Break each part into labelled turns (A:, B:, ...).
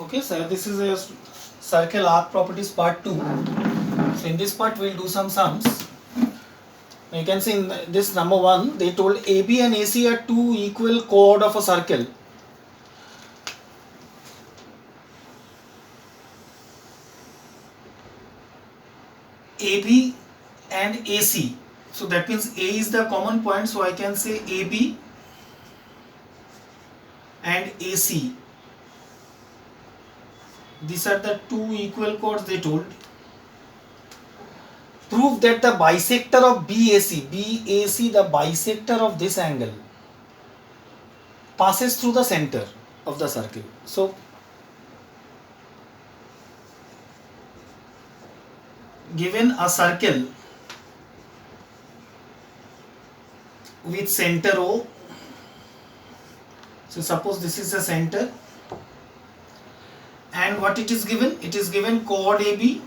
A: Okay, so this is a circle arc properties part 2. So in this part we'll do some sums. Now you can see in this number 1 they told AB and AC are two equal chord of a circle. AB and AC. So that means A is the common point, so I can say AB and AC. These are the two equal chords they told. Prove that the bisector of BAC, the bisector of this angle, passes through the center of the circle. So, given a circle with center O, so suppose this is the center, and what it is given? It is given chord AB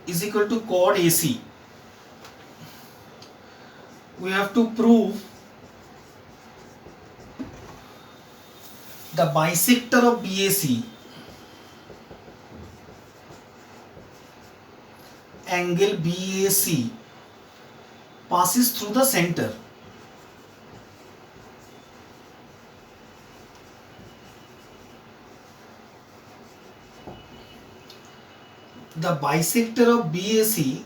A: is equal to chord AC. We have to prove the bisector of BAC, angle BAC, passes through the center. The bisector of BAC,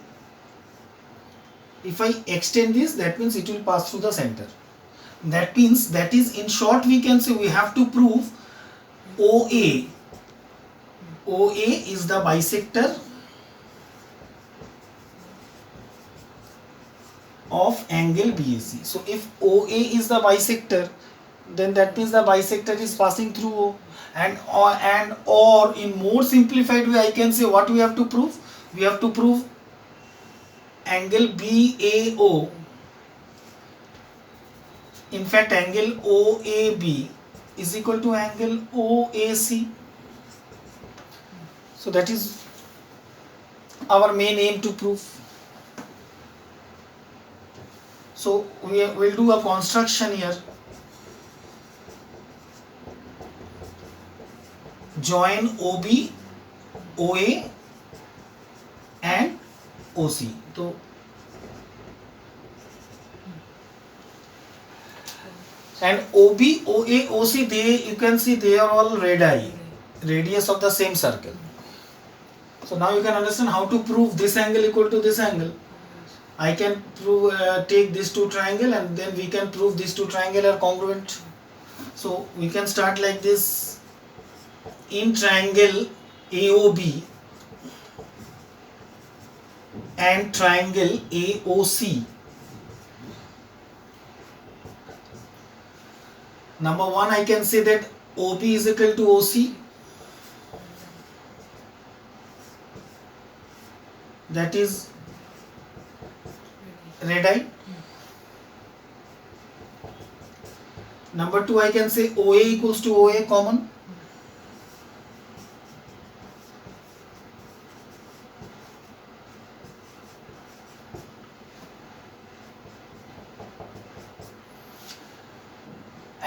A: if I extend this, that means it will pass through the center. That means, that is, in short we can say we have to prove OA. OA is the bisector of angle BAC. So if OA is the bisector, then that means the bisector is passing through O. Or in more simplified way I can say what we have to prove? We have to prove angle BAO. In fact, angle OAB is equal to angle OAC. So that is our main aim to prove. So we will do a construction here. Join OB, OA and OC. So and OB, OA, OC, you can see they are all radii, radius of the same circle. So now you can understand how to prove this angle equal to this angle. I can prove take these two triangle and then we can prove these two triangle are congruent. So we can start like this. In triangle AOB and triangle AOC, number 1 I can say that OB is equal to OC, that is radii. Number 2 I can say OA equals to OA common.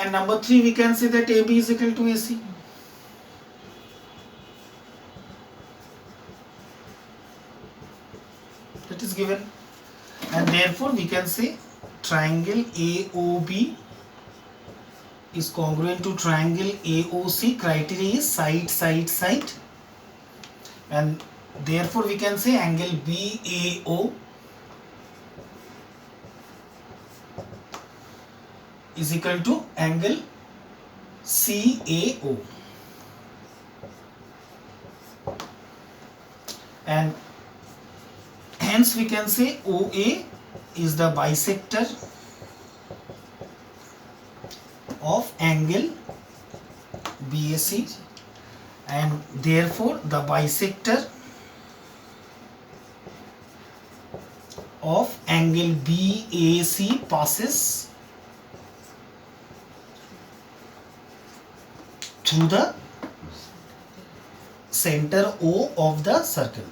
A: And number 3 we can say that AB is equal to AC. That is given. And therefore we can say triangle AOB is congruent to triangle AOC. Criteria is side, side, side. And therefore we can say angle BAO is equal to angle CAO. And hence we can say OA is the bisector of angle BAC, and therefore the bisector of angle BAC passes through the center O of the circle.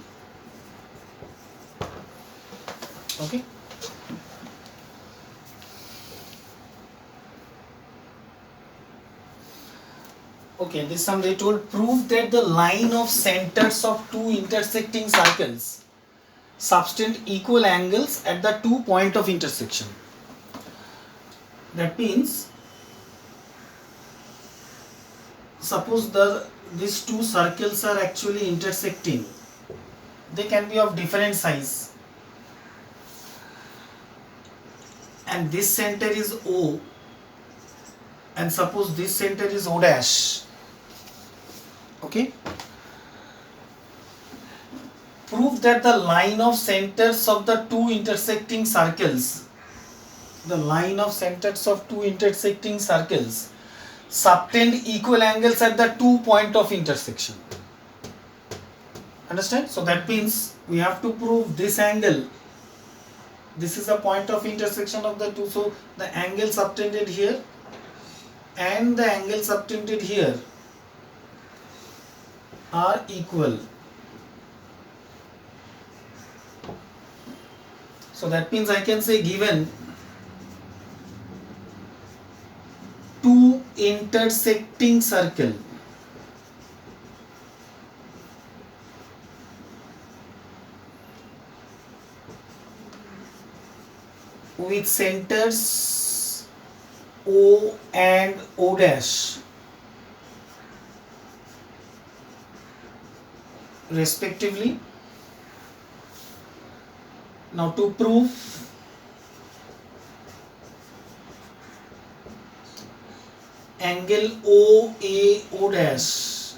A: Okay. Okay, this time they told prove that the line of centers of two intersecting circles subtend equal angles at the 2 point of intersection. That means suppose these two circles are actually intersecting. They can be of different size. And this center is O, and suppose this center is O dash. Okay. Prove that the line of centers of the two intersecting circles, subtend equal angles at the 2 point of intersection. Understand? So that means we have to prove this angle. This is a point of intersection of the two. So the angle subtended here and the angle subtended here are equal. So that means I can say given two intersecting circle with centers O and O dash respectively. Now to prove angle OAO dash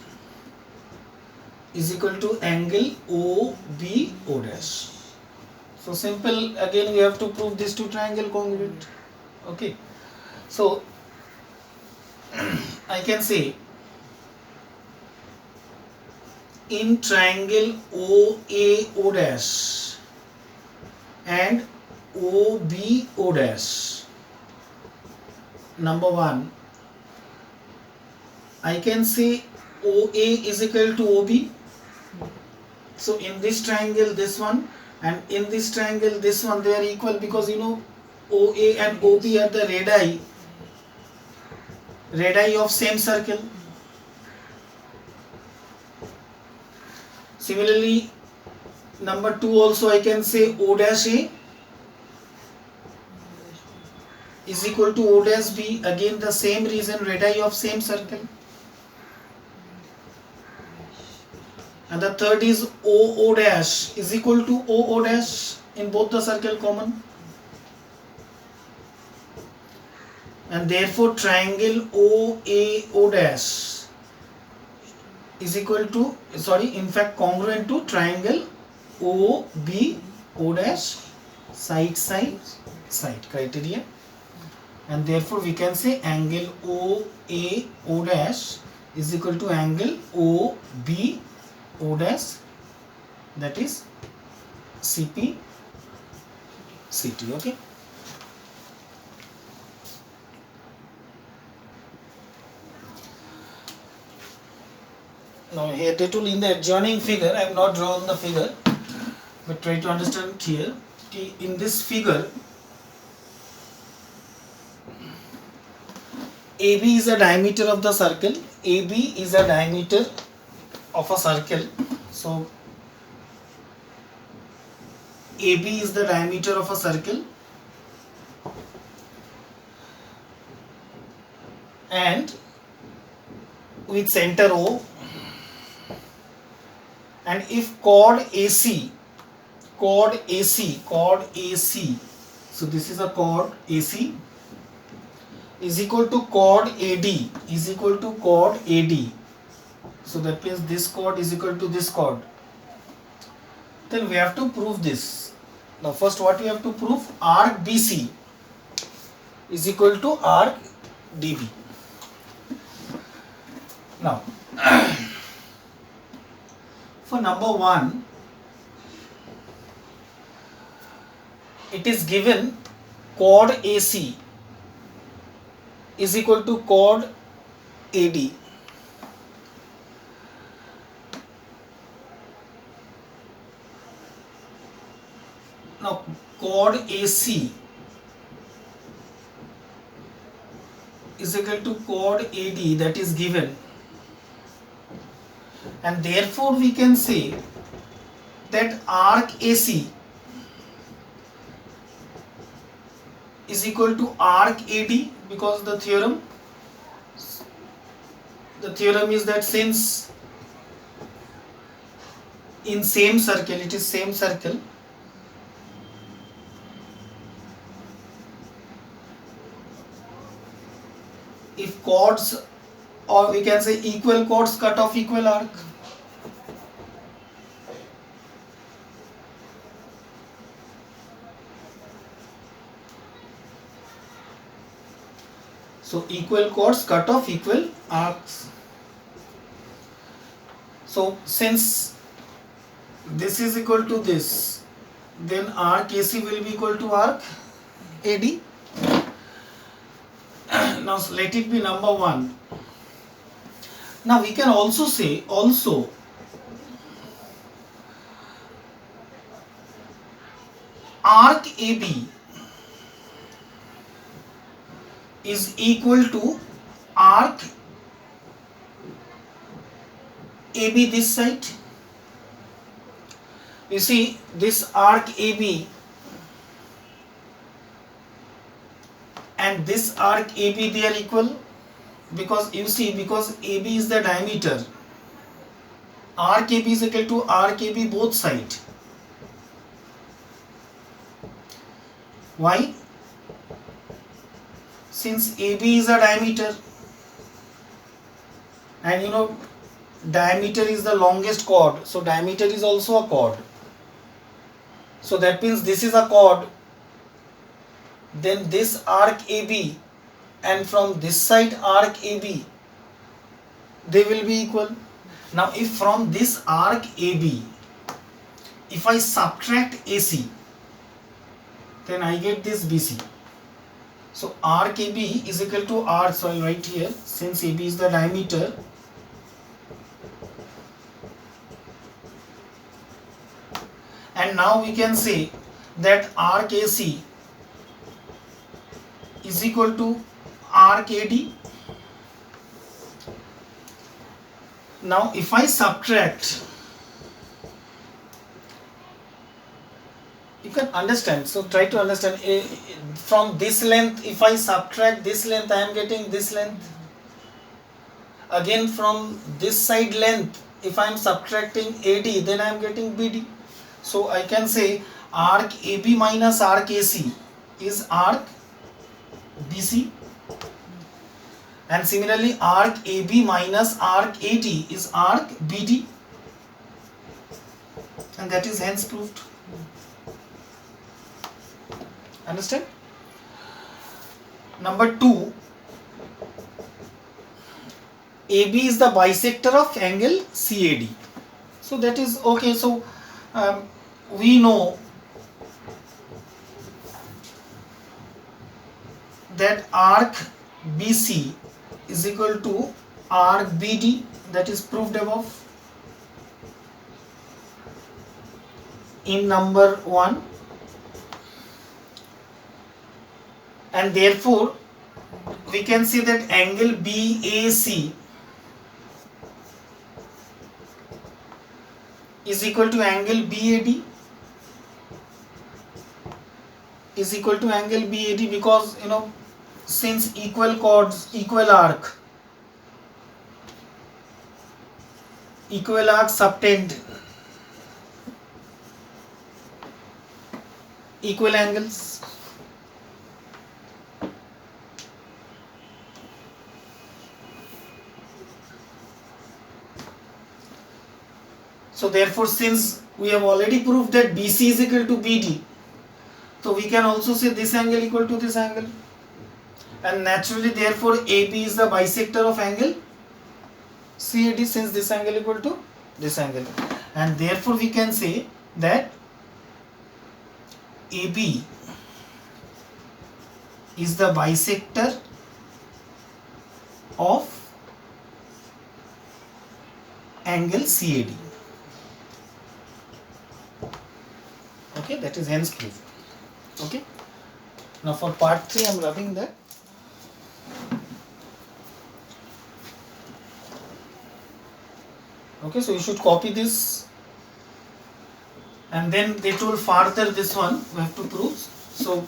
A: is equal to angle OBO dash. So simple, again we have to prove these two triangle congruent. Okay. So I can say in triangle OAO dash and OBO dash, number one, I can say OA is equal to OB. So in this triangle this one and in this triangle this one, they are equal because you know OA and OB are the radii of same circle. Similarly, number 2 also I can say O dash A is equal to O dash B. Again the same reason, radii of same circle. And the third is OO dash is equal to OO dash, in both the circle common. And therefore triangle OAO dash is equal to, in fact congruent to triangle OBO dash, side criteria. And therefore we can say angle OAO dash is equal to angle OBO dash, that is CP CT. Okay. Now here they told in the adjoining figure, I have not drawn the figure, but try to understand here. In this figure, AB is the diameter of the circle. AB is the diameter of a circle. So AB is the diameter of a circle, and with center O. And if chord AC, so this is a chord AC is equal to chord AD, so that means this chord is equal to this chord, then we have to prove this. Now first what we have to prove, arc BC is equal to arc DB. Now for number 1, it is given chord AC is equal to chord AD. Now chord AC is equal to chord AD, that is given. and therefore we can say that arc AC is equal to arc AD, because the theorem is that since in same circle, it is same circle, if chords, or we can say equal chords cut off equal arc. So equal chords cut off equal arcs. So since this is equal to this, then arc AC will be equal to arc AD. Now let it be number 1. Now we can also say arc AB is equal to arc AB this side. You see, this arc AB and this arc AB, they are equal, because you see, because AB is the diameter, arc AB is equal to arc AB both sides. Why? Since AB is a diameter, and you know diameter is the longest chord, so diameter is also a chord. So that means this is a chord, then this arc AB and from this side arc AB, they will be equal. Now if from this arc AB, if I subtract AC, then I get this BC. So arc AB is equal to R, so I'll write here, since AB is the diameter, and now we can say that arc AC is equal to arc AD. Now if I subtract, you can understand, so try to understand, from this length if I subtract this length, I am getting this length. Again from this side length, if I am subtracting AD, then I am getting BD. So I can say arc AB minus arc AC is arc BC, and similarly arc AB minus arc AD is arc BD, and that is hence proved. Understand? Number 2, AB is the bisector of angle CAD. So that is okay. So we know that arc BC is equal to arc BD, that is proved above in number 1, and therefore we can say that angle BAC is equal to angle BAD, is equal to angle BAD, because you know, since equal chords, equal arc subtend equal angles. So therefore, since we have already proved that BC is equal to BD, so we can also say this angle equal to this angle, and naturally therefore AB is the bisector of angle CAD, since this angle equal to this angle, and therefore we can say that AB is the bisector of angle CAD. Okay, that is hence proved. Okay, now for part 3 I am rubbing that. Okay, so you should copy this. And then they told further this one we have to prove. So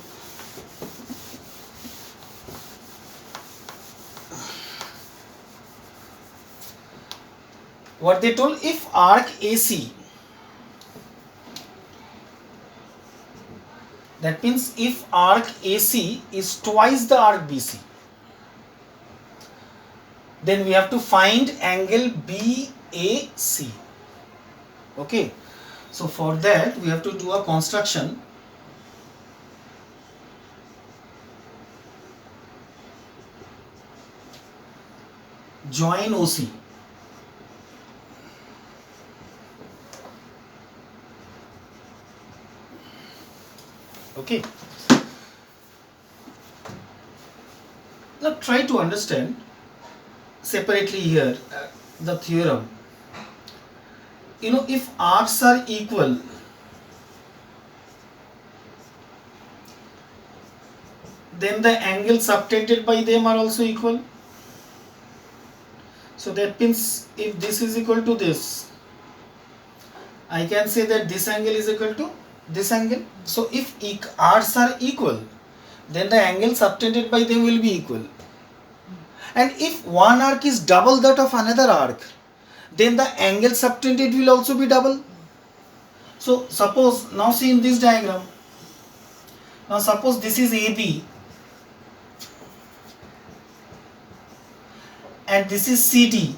A: what they told, if arc AC, that means if arc AC is twice the arc BC, then we have to find angle BAC. Okay, so for that we have to do a construction. Join OC. Okay, now try to understand separately here the theorem. You know, if arcs are equal, then the angles subtended by them are also equal. So that means if this is equal to this, I can say that this angle is equal to this angle. So if arcs are equal, then the angle subtended by them will be equal. And if one arc is double that of another arc, then the angle subtended will also be double. So suppose, now see in this diagram, now suppose this is AB and this is CD,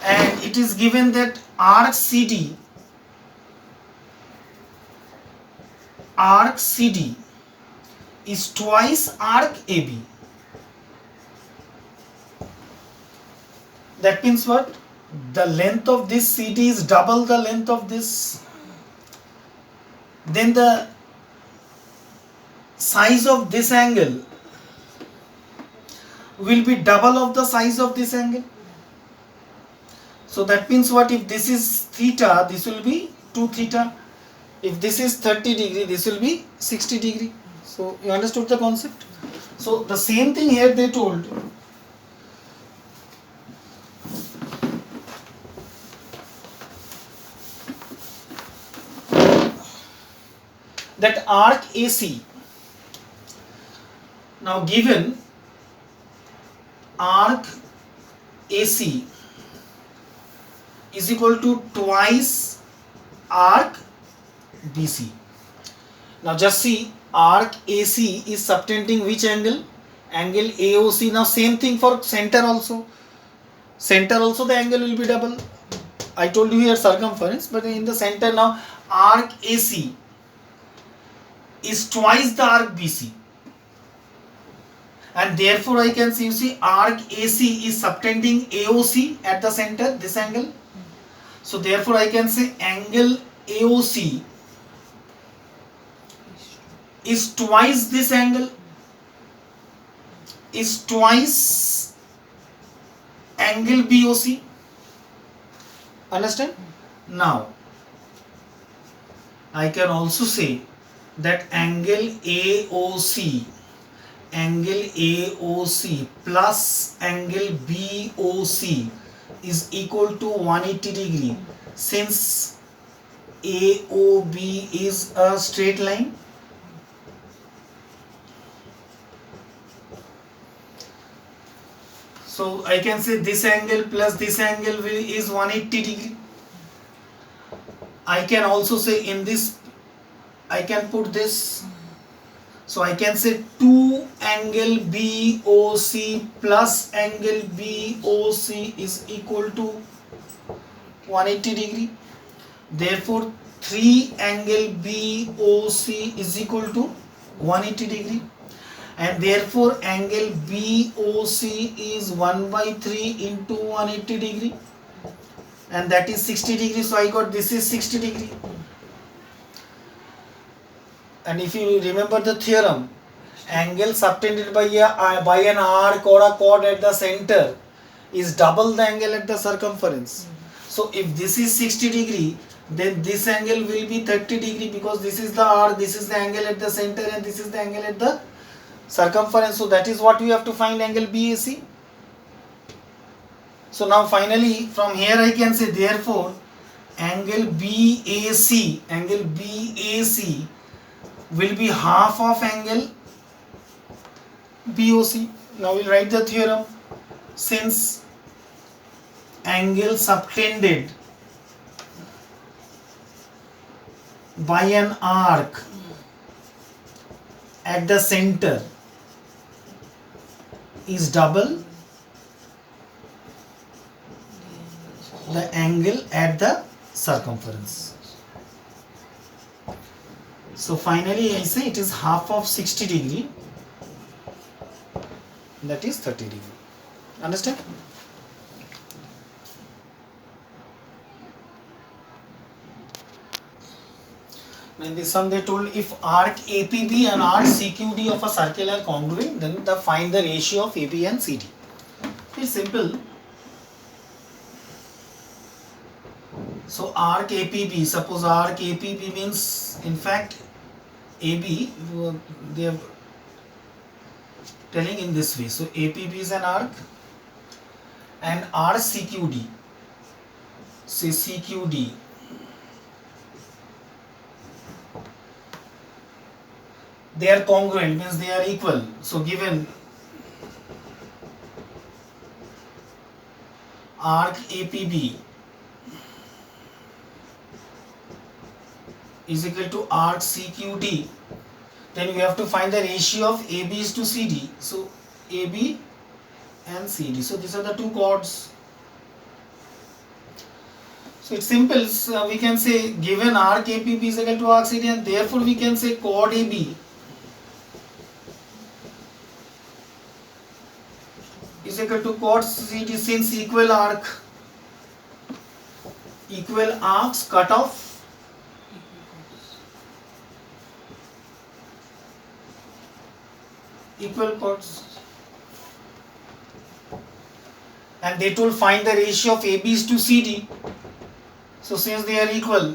A: and it is given that arc CD is twice arc AB. That means what? The length of this CD is double the length of this. Then the size of this angle will be double of the size of this angle. So that means what? If this is theta, this will be 2 theta. If this is 30 degree, this will be 60 degree. So you understood the concept? So the same thing here they told. That arc AC, now given arc AC is equal to twice arc BC. Now just see, arc AC is subtending which angle? Angle AOC. Now same thing for center also. Center also the angle will be double. I told you here circumference, but in the center now arc AC is twice the arc BC. And therefore I can see, you see, arc AC is subtending AOC at the center, this angle. So therefore I can say angle AOC is twice this angle, is twice angle BOC. Understand? Now I can also say that angle AOC plus angle BOC is equal to 180 degree, since AOB is a straight line. So I can say this angle plus this angle is 180 degree. I can also say in this, I can put this. So I can say 2 angle BOC plus angle BOC is equal to 180 degree. Therefore 3 angle BOC is equal to 180 degree. And therefore angle BOC is 1 by 3 into 180 degree. And that is 60 degree. So I got this is 60 degree. And if you remember the theorem, angle subtended by an arc or a chord at the center is double the angle at the circumference. So if this is 60 degree, then this angle will be 30 degree, because this is the arc, this is the angle at the center, and this is the angle at the circumference. So that is what we have to find, angle BAC. So now finally from here I can say therefore angle BAC will be half of angle BOC. Now we'll write the theorem. Since angle subtended by an arc at the center is double the angle at the circumference. So finally I say it is half of 60 degree, that is 30 degree. Understand? In this sum they told if arc APB and arc CQD of a circle are congruent, then find the ratio of AB and CD. It's simple. So arc APB, suppose arc APB means in fact AB, they are telling in this way. So APB is an arc and arc CQD, say CQD, they are congruent, means they are equal. So given arc APB is equal to arc CQD, then we have to find the ratio of AB is to CD. So AB and CD. So these are the two chords. So it's simple. So we can say given arc APB is equal to arc CD, and therefore we can say chord AB is equal to chord CD, since equal arcs cut off equal chords, and they told find the ratio of ABs to CD. So since they are equal,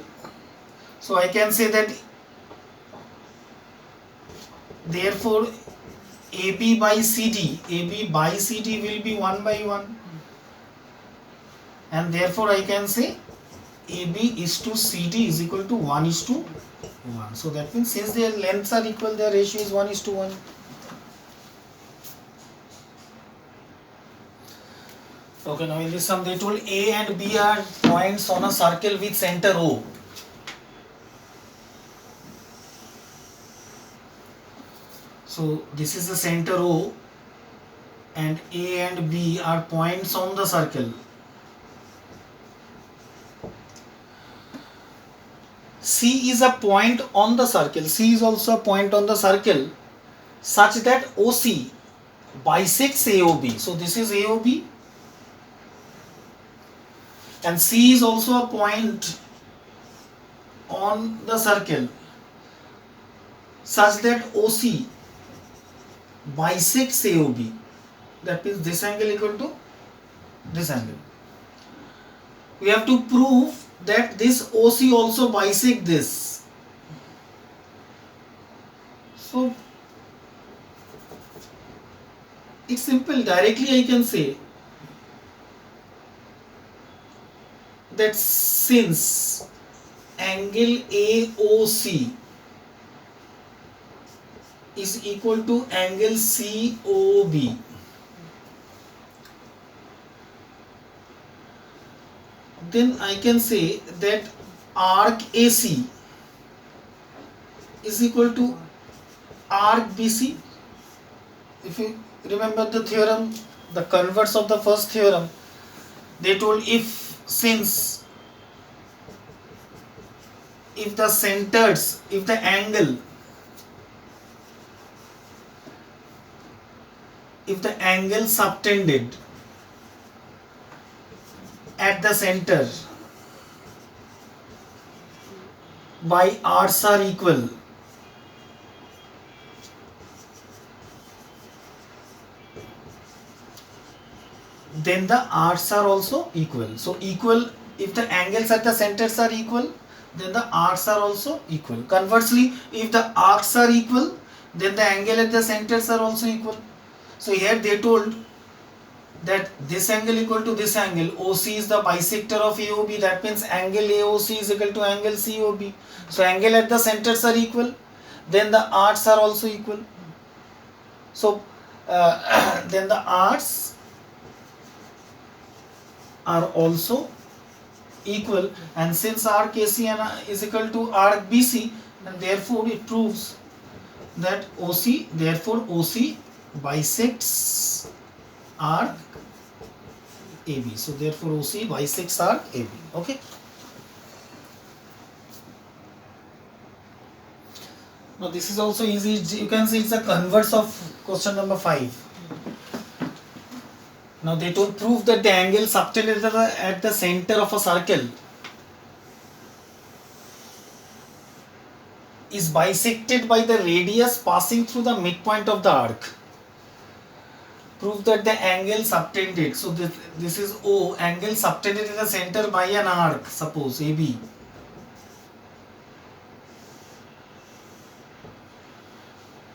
A: so I can say that therefore AB by CD will be 1 by 1, and therefore I can say AB is to CD is equal to 1 is to 1. So that means since their lengths are equal, their ratio is 1 is to 1. Okay, now in this sum they told A and B are points on a circle with center O. So this is the center O, and A and B are points on the circle. C is a point on the circle. C is also a point on the circle such that OC bisects AOB. So this is AOB. And C is also a point on the circle such that OC bisects AOB. That means this angle equal to this angle. We have to prove that this OC also bisects this. So it's simple. Directly I can say that since angle AOC is equal to angle COB, then I can say that arc AC is equal to arc BC. If you remember the theorem, the converse of the first theorem, they told if the centers, if the angle subtended at the center by arcs are equal, then the arcs are also equal. So equal, if the angles at the centers are equal, then the arcs are also equal. Conversely, if the arcs are equal, then the angle at the centers are also equal. So here they told that this angle equal to this angle, OC is the bisector of AOB, that means angle AOC is equal to angle COB. So angle at the centers are equal, then the arcs are also equal. So then the arcs are also equal, and since arc AC is equal to arc BC, and therefore it proves that OC bisects arc AB. So therefore OC bisects arc AB. Okay. Now this is also easy. You can see it's a converse of question number 5. Now they told prove that the angle subtended at the center of a circle is bisected by the radius passing through the midpoint of the arc. Prove that the angle subtended. So this is O, angle subtended at the center by an arc, suppose AB.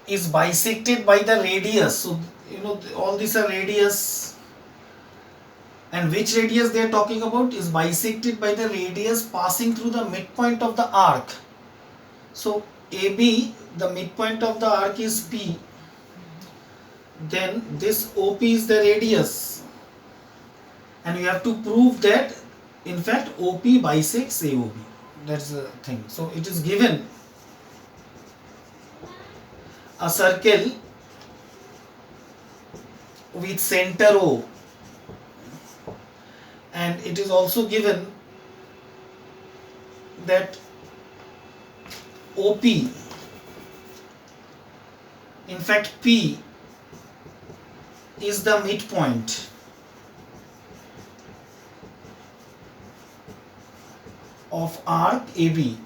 A: Is bisected by the radius. So you know all these are radius. And which radius they are talking about is bisected by the radius passing through the midpoint of the arc. So AB, the midpoint of the arc is P. Then this OP is the radius. And we have to prove that in fact OP bisects AOB. That's the thing. So it is given a circle with center O. And it is also given that OP, in fact P, is the midpoint of arc AB.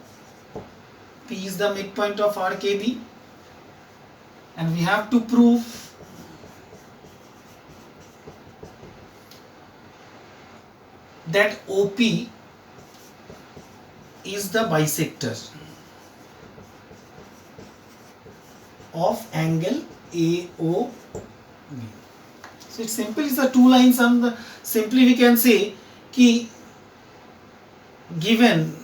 A: P is the midpoint of arc AB, and we have to prove that OP is the bisector of angle AOB. So it's simple, it's the two lines, and simply we can say कि given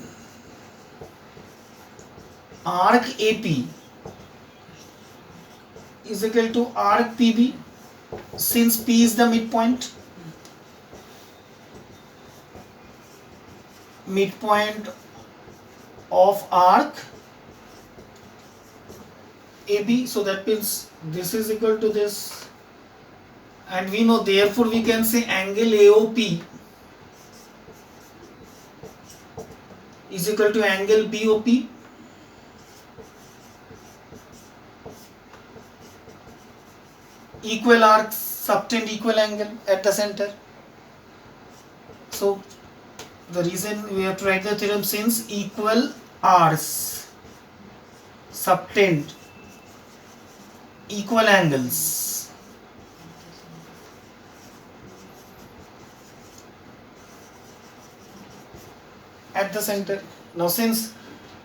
A: arc AP is equal to arc PB, since P is the midpoint of arc AB, so that means this is equal to this, and we know therefore we can say angle AOP is equal to angle BOP. Equal arcs subtend equal angle at the center. So the reason we have to write the theorem, since equal arcs subtend equal angles, at the center. Now since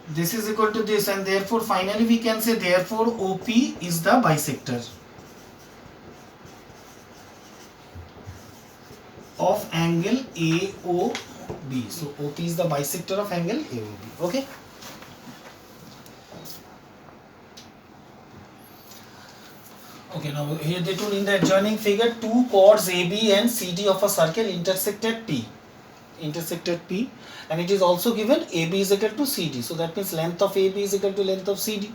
A: this is equal to this, and therefore finally we can say therefore OP is the bisector of angle AOB. So OP is the bisector of angle AOB. Okay. Okay, now here they told in the adjoining figure two chords AB and CD of a circle intersected P, and it is also given AB is equal to CD. So that means length of AB is equal to length of CD.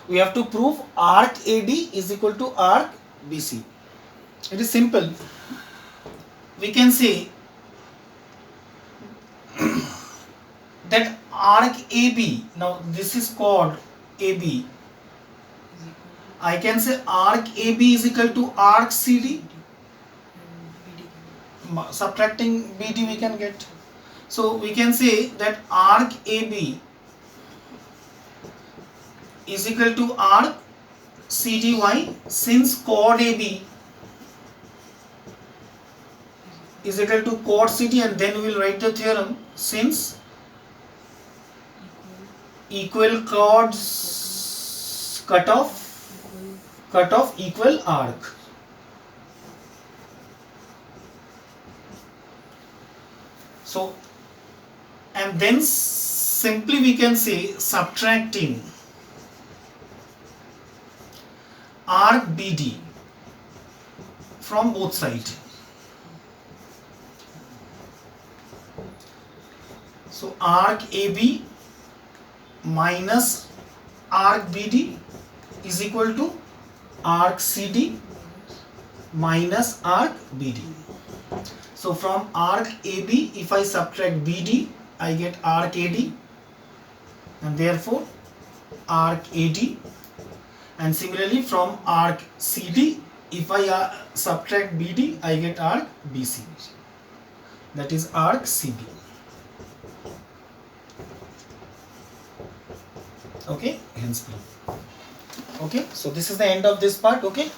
A: We have to prove arc AD is equal to arc BC. It is simple. We can say that arc AB, now this is chord AB, I can say arc AB is equal to arc CD. Subtracting BD we can get. So we can say that arc AB is equal to arc CDY, since chord AB is equal to chord CD, and then we will write the theorem, since equal chords cut off equal arc. So, and then simply we can say subtracting arc BD from both sides. So arc AB minus arc BD is equal to arc CD minus arc BD. So from arc AB, if I subtract BD, I get arc AD, and therefore arc AD. And similarly from arc CD, if I subtract BD, I get arc BC. That is arc CB. Okay, hence proof. Okay, so this is the end of this part. Okay.